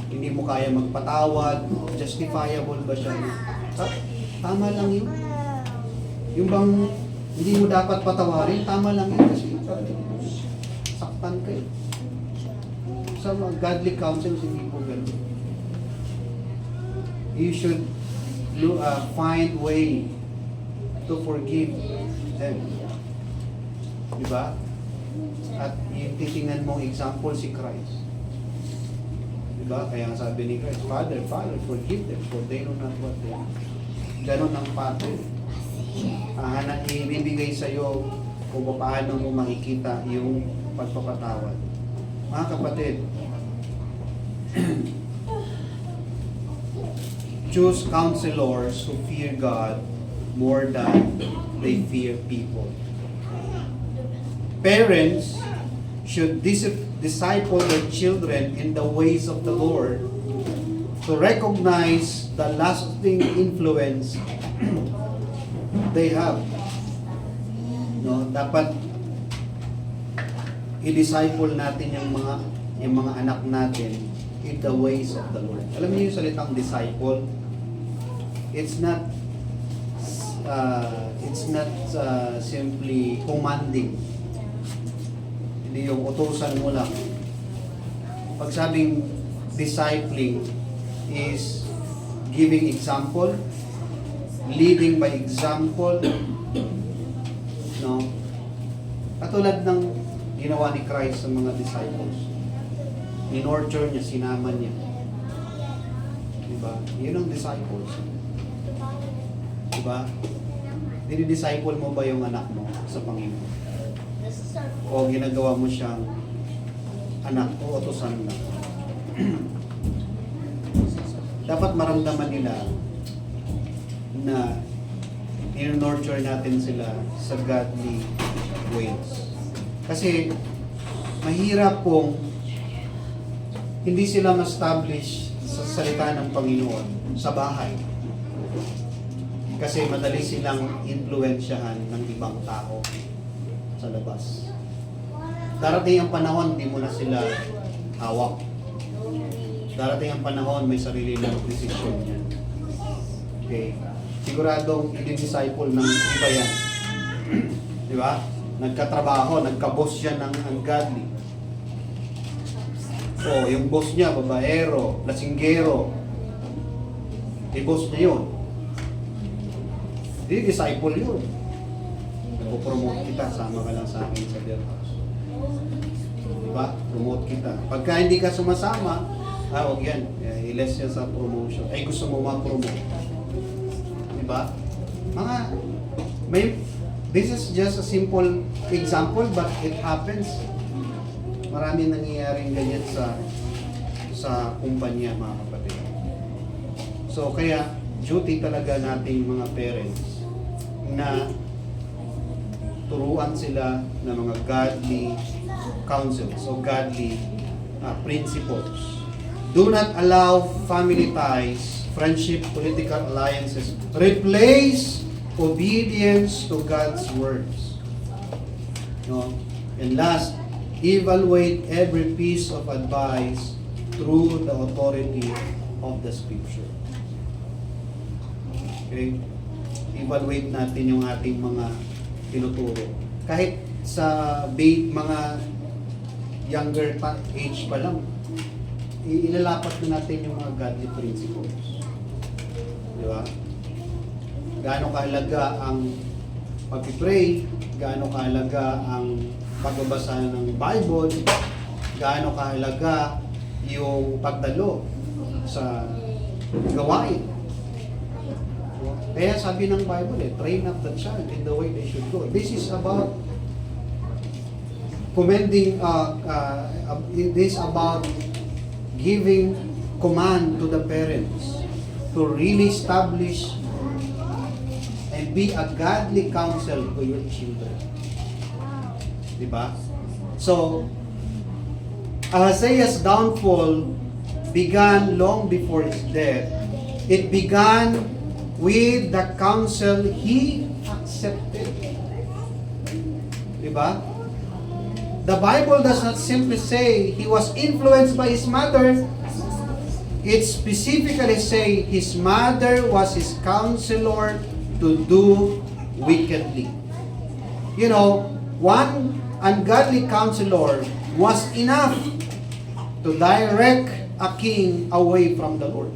Hindi mo kaya magpatawad. Justifiable ba siya? Tama lang yun. Yung bang hindi mo dapat patawarin, tama lang yun kasi saktan ka eh. Sa mga godly counsels, hindi po ganun. You should find way to forgive them. Diba? At yung titingnan mong example si Christ. Diba? Kaya ang sabi ni Christ, Father, forgive them, for they know not what they do. Ganon ang Father. Ibibigay sa'yo kung paano mo makikita yung pagpapatawad. Mga kapatid, choose counselors who fear God more than they fear people. Parents should disciple their children in the ways of the Lord to recognize the lasting influence they have. No, dapat i-disciple natin yung mga anak natin in the ways of the Lord. Alam niyo yung salitang disciple? It's not simply commanding. Hindi yung utusan mo lang. Pag sabing discipling is giving example, leading by example, no? Katulad ng ginawa ni Christ sa mga disciples. Ni-nurture niya, sinama niya. Diba? Yun ang disciples. Diba? Dini-disciple mo ba yung anak mo sa Panginoon? O ginagawa mo siyang anak o utusan na? Dapat maramdaman nila na in-nurture natin sila sa godly ways. Kasi mahirap kung hindi sila ma-establish sa salita ng Panginoon sa bahay. Kasi madali silang influensyahan ng ibang tao sa labas. Darating ang panahon, hindi mo na sila hawak. Darating ang panahon, may sarili ng decision yan. Okay? Siguradong i-disciple ng iba yan. Di ba? Nagkatrabaho, nagka-boss siya ng ungodly. So, yung boss niya, babaero, lasinggero, i-boss niya yun. Hindi, disciple yun. Nagpo-promote kita, sama ka lang sa akin sa their house. Diba? Promote kita. Pagka hindi ka sumasama, huwag yan. I-less yan sa promotion. Ay, gusto mo ma-promote. Diba? This is just a simple example, but it happens. Maraming nangyayaring ganyan sa kumpanya, mga kapatid. So, kaya, duty talaga nating mga parents na turuan sila ng mga godly counsels o godly principles. Do not allow family ties, friendship, political alliances replace obedience to God's words. No? And last, evaluate every piece of advice through the authority of the Scripture. Okay? Evaluate natin yung ating mga tinuturo. Kahit sa mga younger age pa lang, ilalapat na natin yung mga godly principles. Di ba? Gaano kahalaga ang pag-pray, gaano kahalaga ang pagbabasa ng Bible, gaano kahalaga yung pagdalo sa gawain. Kaya sabi ng Bible, train up the child in the way they should go. This is about this about giving command to the parents to really establish and be a godly counsel to your children. Diba? So, Ahaziah's downfall began long before his death. It began with the counsel he accepted. Diba? The Bible does not simply say he was influenced by his mother. It specifically say his mother was his counselor to do wickedly. You know, one ungodly counselor was enough to direct a king away from the Lord.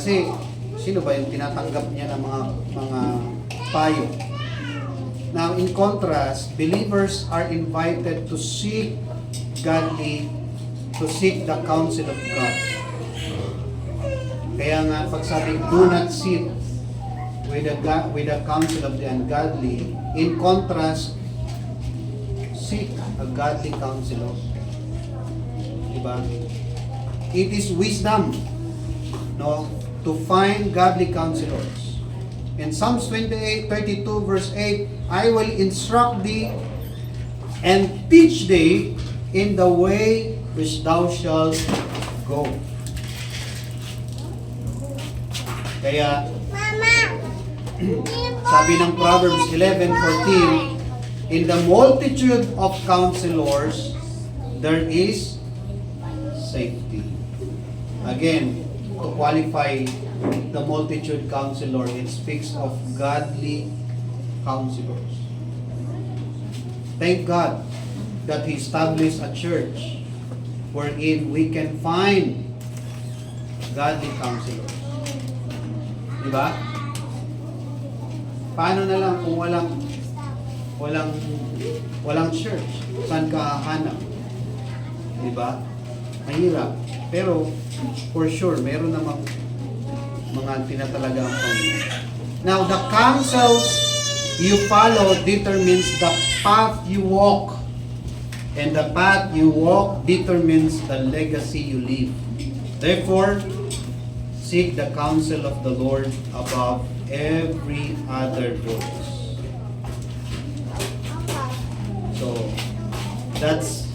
Kasi sino ba yung tinatanggap niya ng mga payo? Now, in contrast, believers are invited to seek the counsel of God. Kaya nga, pag sabi, do not sit with the counsel of the ungodly, in contrast, seek a godly counselor. Diba? It is wisdom, no, to find godly counselors. In Psalms 32 verse 8, I will instruct thee and teach thee in the way which thou shalt go. Kaya, sabi ng Proverbs 11:14, in the multitude of counselors, there is safety. Again, to qualify the multitude counselor, it speaks of godly counselors. Thank God that He established a church wherein we can find godly counselors. Diba? Paano na lang kung walang church? Saan ka hahanap? Diba? Mahirap. Pero, for sure, meron namang mga tinatalaga ang Panginoon. Now, the counsels you follow determines the path you walk. And the path you walk determines the legacy you leave. Therefore, seek the counsel of the Lord above every other voice. So, that's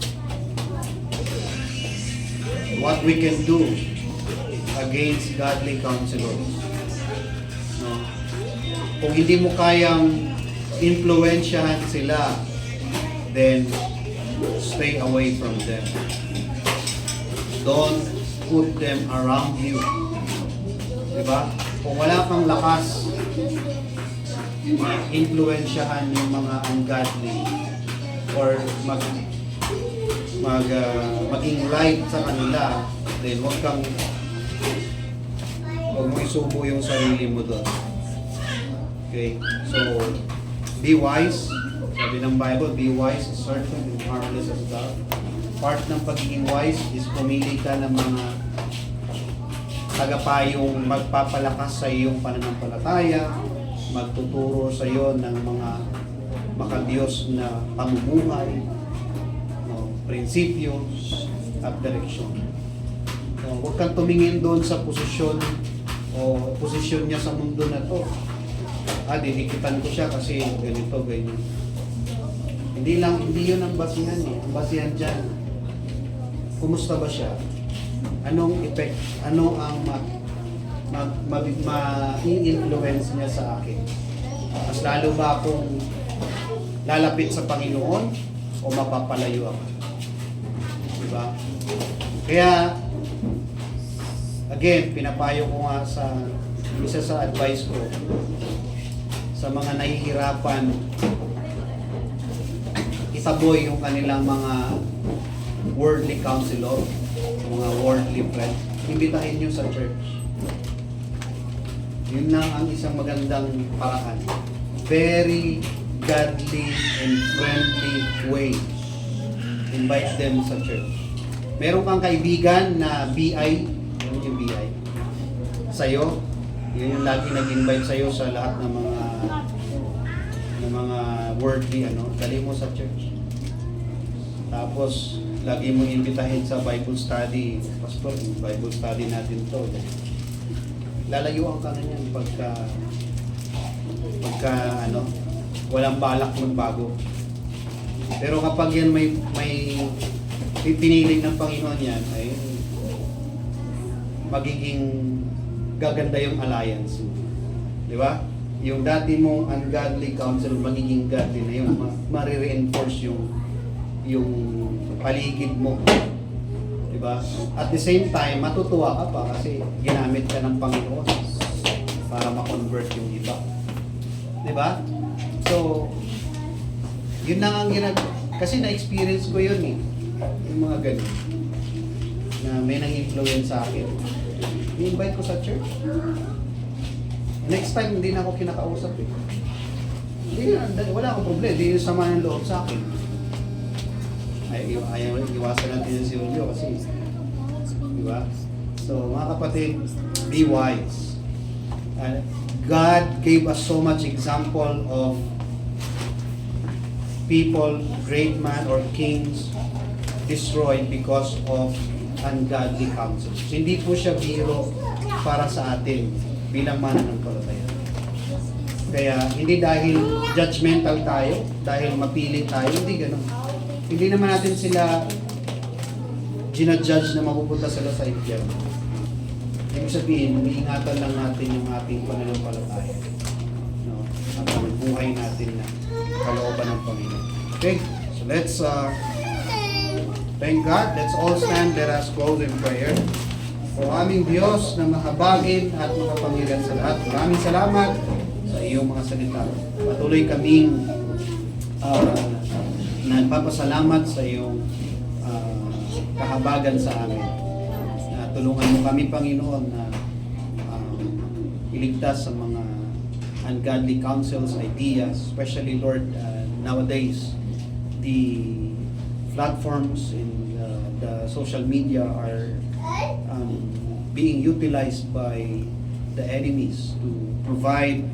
what we can do against godly counselors. No? Kung hindi mo kayang influensyahan sila, then stay away from them. Don't put them around you. Diba? Kung wala kang lakas, influensyahan yung mga ungodly or maging light sa kanila, then huwag mo isubo yung sarili mo doon. Okay? So, be wise. Sabi ng Bible, be wise, certain, and harmless as thou. Part ng pagiging wise is pumili ka ng mga tagapayong magpapalakas sa iyong pananampalataya, magtuturo sa iyo ng mga makadiyos na pamumuhay, no, prinsipyos at direksyon. So, huwag kang tumingin doon sa posisyon niya sa mundo na to. Didikitan ko siya kasi ganito, ganyan. Hindi yun ang basihan eh. Ang basihan dyan, kumusta ba siya? Anong effect? Ano ang ma-influence niya sa akin? Mas lalo ba akong lalapit sa Panginoon o mapapalayo ako? Diba? Kaya, again, pinapayo ko nga sa isa sa advice ko sa mga nahihirapan, itaboy yung kanilang mga worldly counselor, mga worldly friends, imbitahin nyo sa church. Yun na ang isang magandang paraan. Very godly and friendly way. Invite them sa church. Meron kang kaibigan na BI, ano yung BI? Sa'yo, yun yung lagi nag-invite sa'yo sa lahat ng mga worldly, dali mo sa church. Tapos, lagi mo imbitahin sa Bible study. Pastor, Bible study natin to. Lalayuan ka na yan pagka walang balak magbago. Pero kapag yan may piniling ng Panginoon yan, ay magiging gaganda yung alliance. Di ba? Yung dati mong ungodly counsel, magiging godly na yung ma-reinforce yung paligid mo. Diba? At the same time, matutuwa ka pa kasi ginamit ka ng Panginoon para ma-convert yung iba. Diba? So, yun na ang kasi na-experience ko yun eh. Yung mga ganun. Na may nang-influence sa akin. I-invite ko sa church. Next time, hindi na ako kinakausap eh. Wala akong problema. Hindi yung sama ng loob sa akin. Ayaw iwasan natin si Julio kasi. Di ba? So, mga kapatid, be wise. God gave us so much example of people, great man or kings, destroyed because of ungodly counsel. So, hindi po siya biro para sa atin bilang mananampalataya. Kaya hindi dahil judgmental tayo, dahil mapili tayo, hindi ganun. Hindi naman natin sila ginajudge na mapupunta sila sa impyerno. Ibig sabihin, iniingatan lang natin yung ating pananampalataya. No? At ang buhay natin na kalooban ng Panginoon. Okay, so let's thank God. Let's all stand. Let us close in prayer. O aming Diyos na mahabagin at makapangyarihan sa lahat. Maraming salamat sa iyong mga salita. Patuloy kaming nagpapasalamat sa iyong kahabagan sa amin. Tulungan mo kami, Panginoon, na iligtas sa mga ungodly counsels, ideas, especially, Lord, nowadays, the platforms in the social media are being utilized by the enemies to provide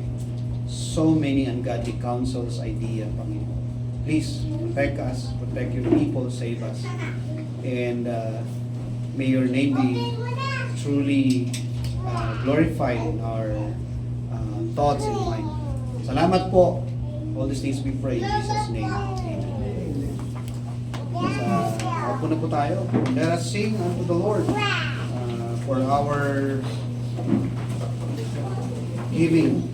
so many ungodly counsels, idea, Panginoon. Please protect us, protect your people, save us. And may your name be truly glorified in our thoughts and mind. Salamat po. All these things we pray in Jesus' name. Amen. Ako na po tayo. Let us sing unto the Lord for our giving.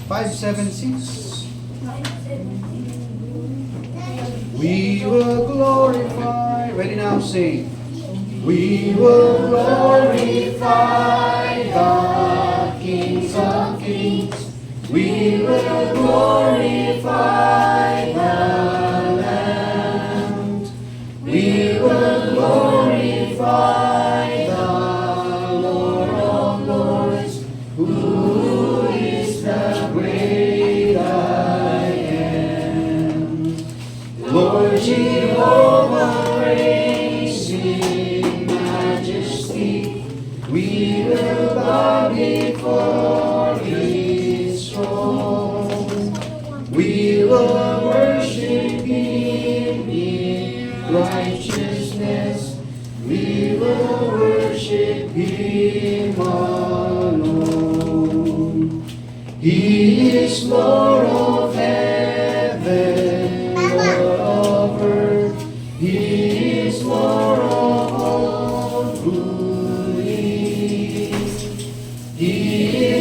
576. We will glorify. Ready now, sing. We will glorify God, Kings of Kings. We will glorify the Lamb. We will glorify the Lord of Lords, who is the great I am. Lord Jehovah reigns in majesty. We will bow before His throne. We will worship Him in righteousness. We will worship Him alone. He is Lord of heaven, Lord of earth. He is Lord of all who live. He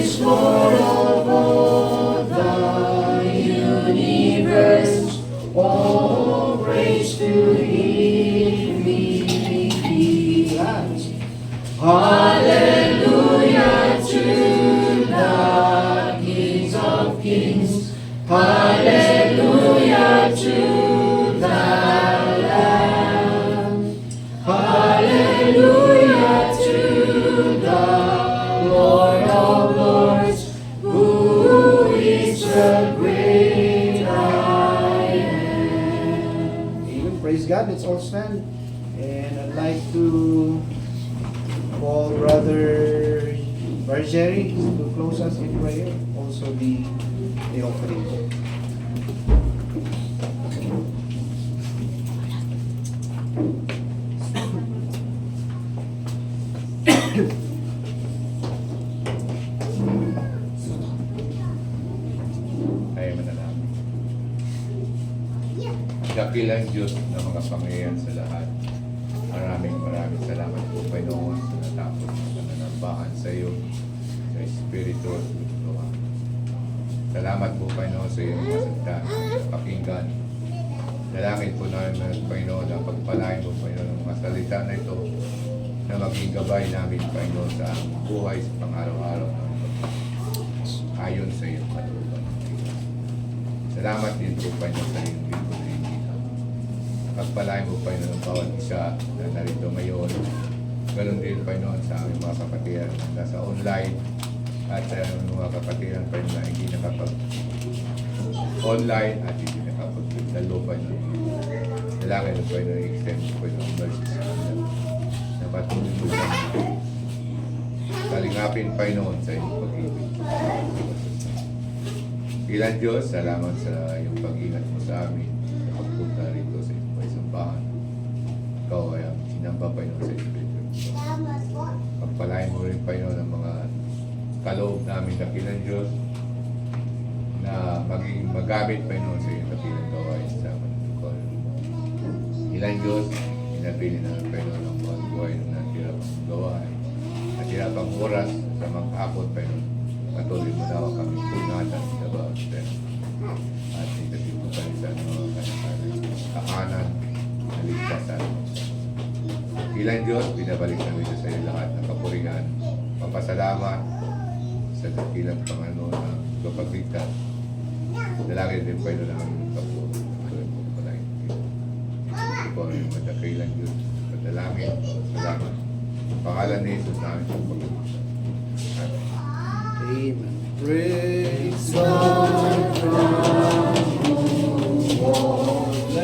is Lord of all the universe. All praise to Him be. Hallelujah to the Kings of Kings. Hallelujah to the Lamb. Hallelujah to the Lord of Lords, who is the great I am. Amen. Praise God. Let's all stand. And I'd like to call Brother Jerry to close us in prayer. Also the offering. Tayo manalangin. Dakilang Diyos na mga pangyayari sa lahat. Maraming salamat po, Panginoon, sa natapos ng pananambahan sa iyo, sa Espiritu at Lutuhan. Salamat po, Panginoon, sa iyong mga salita na pakinggan. Dalangin po namin, Panginoon, na pagpalain mo, Panginoon, ng mga salita na ito na maging gabay namin, Panginoon, sa buhay sa pang-araw-araw ng ayon sa iyong katulad. Salamat din po, Panginoon, sa iyong lingkod rin dito. Pagpalain mo, Panginoon, ng bawat isa na narito ngayon Ganon din, Panginoon, sa aming mga kapatiran na nasa online at sa aming mga kapatiran, Panginoon, na hindi nakapag-online at hindi nakapag-lalo, Panginoon. Dalangin ng Panginoon, i-extend mo, Panginoon, ang mercy sa kanila. Na patuloy mo lang talingapin, Panginoon, sa iyong pag-ibig. Ilan Diyos, salamat sa iyong pag-ingat mo sa amin sa pagpunta rito sa iyong paisambahan. Ikaw ay ang sinamba, Panginoon, sa Espiritu. Pagpalain mo rin, Panginoon, ang mga kaloob namin dakilan, Diyos, na maging magamit, Panginoon, sa iyong dakilang gawain sa manunukol. Ilan Diyos, inabili na, Panginoon, ang mga buhay na natirapang gawain, natirapang oras sa maghapon, Panginoon. Patuloy mo daw kami tungatan sa bawat step. At itatid mo kami sa mga kakanan, naligtasan. Ilan Diyos, binabalik namin sa iyo lahat ng kapurihan, papasalamat sa dakilang Panginoon na kapagligtas. Dalangin din pa ito na aming kapuro. Patuloy mo palain. Ikaw ay madakilang Diyos. Padalangin, salamat. Pangalan ni Jesus namin sa pagligtas. Amen. Amen. Praise God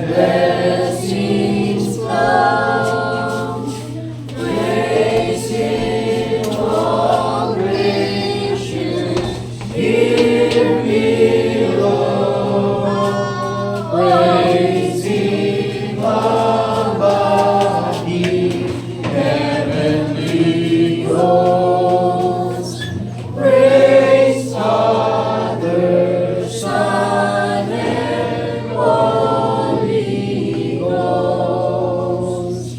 Blessings from, praise Him, all creation, here below. Praise Him above the heavenly hosts. Praise Father, Son, and Holy Ghost.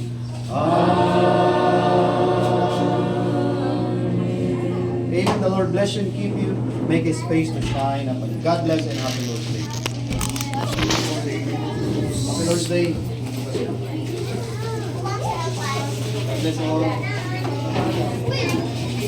Amen. The Lord bless you and keep you. Make His face to shine upon you. God bless and happy Lord's Day. Happy Lord's Day. God bless all.